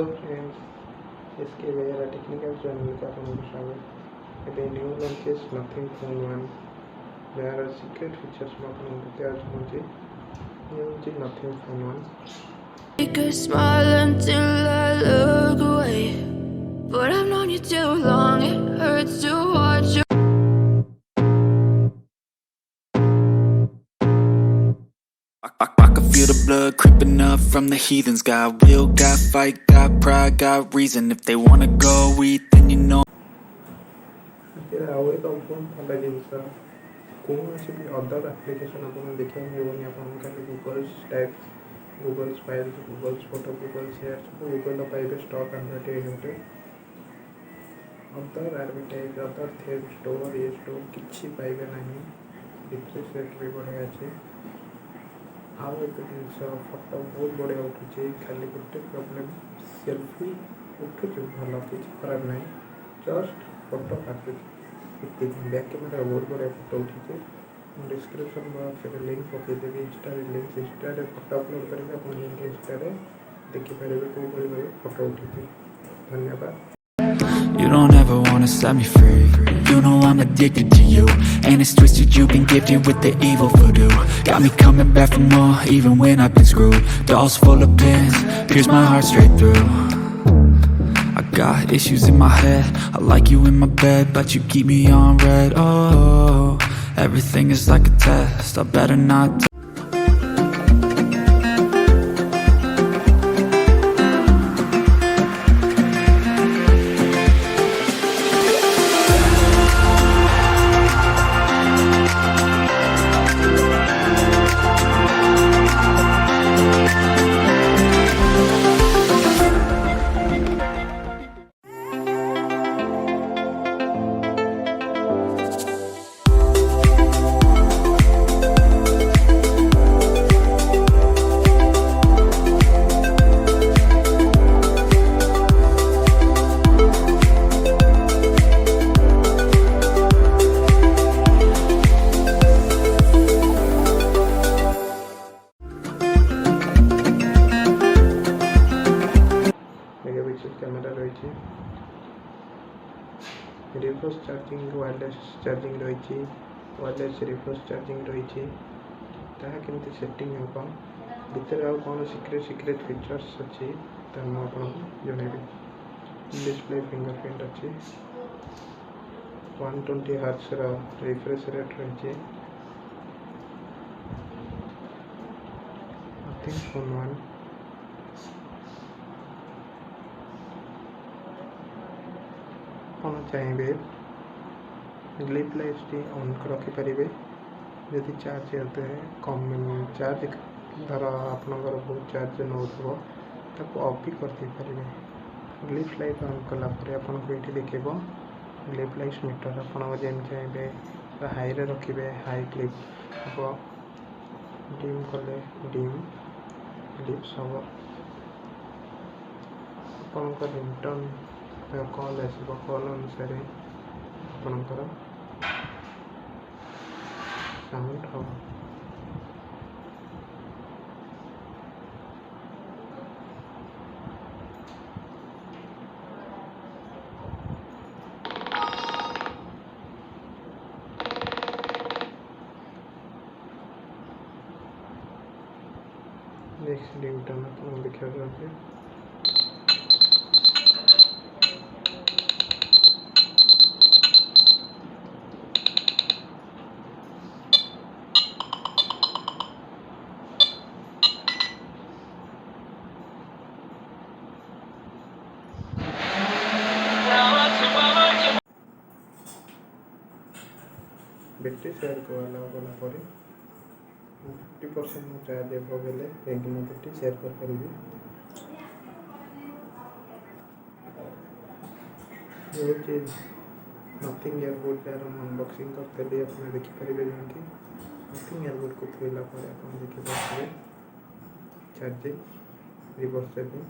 Hello friends, इसके वगैरह technical channel का आपको स्वागत है। New launches nothing phone 1 there are secret features में आपको बताया मुझे ये मुझे nothing phone 1 Make a smile until I look away, but I've known you too long, it hurts to watch you. I can feel the blood creeping up from the heathens. Got will, got fight, got pride, got reason. If they wanna go eat, then you know. फिर आवे तो phone वाला जिनसा कौन भी other application आपको देखने मिलेगा आपन खाली Google type Google file Google photo Google share Google पाइबे stock advertisement other advertise other theme store ये स्टोर किछि पाइबे नहीं रिफ्रेश रेट भी बढ़िया अछि आउ एक जिनस फोटो बहुत बढ़िया उठुचे खाली गोटे प्रॉब्लम सेल्फी उठुचे भल किसी खराब नहीं जस्ट फोटो काटुचे बैक कैमेरा बहुत बढ़िया फोटो उठिचे डिस्क्रिप्शन बॉक्स में लिंक पकईदेवी Insta link Insta photo upload करेंगे आप लिंक इंस्टा देखिपारे कौ भाई फोटो उठिचे धन्यवाद। You don't ever wanna set me free. You know I'm addicted to you, and it's twisted. You've been gifted with the evil voodoo. Got me coming back for more, even when I've been screwed. Dolls full of pins, pierce my heart straight through. I got issues in my head. I like you in my bed, but you keep me on red. Oh, everything is like a test. I better not. Camera रही reverse charging wireless charging रही wireless reverse charging रही केमती setting हम भितर आउ कौन secrete features अच्छी मुझे जनइबी डिस्प्ले फिंगरप्रिंट अच्छी 120 हर्ट्ज रिफ्रेश रेट रही फोन 1 कौन चाहिए ग्लिप लाइट ऑन रखिपारे यदि चार्ज होते हैं कम चार्ज धर आपणकर बहुत चार्ज नौ ऑफ भी करते ग्लिप लाइट ऑन कलापर आपको ये देखेब ग्लिप लाइट मीटर आप चाहिए हाई रे रखिए हाई ग्लिप हम डिम कले डिम ग्लिप्स हम आपंकर रिंगटोन कल आस कल अनुसार आपणकर साउंड हम नेक्स्ट रिंगटोन आप देखा जाए बैटरी शेयर कलापर 50% चार्ज एवं एक बैटरी शेयर कर नथिंग एयरबोर्ड यार अनबॉक्सिंग करते आप देखिपारे जमी नथिंग एयरबोर्ड को खोला आप देखिए चार्जिंग रिवर्स चार्जिंग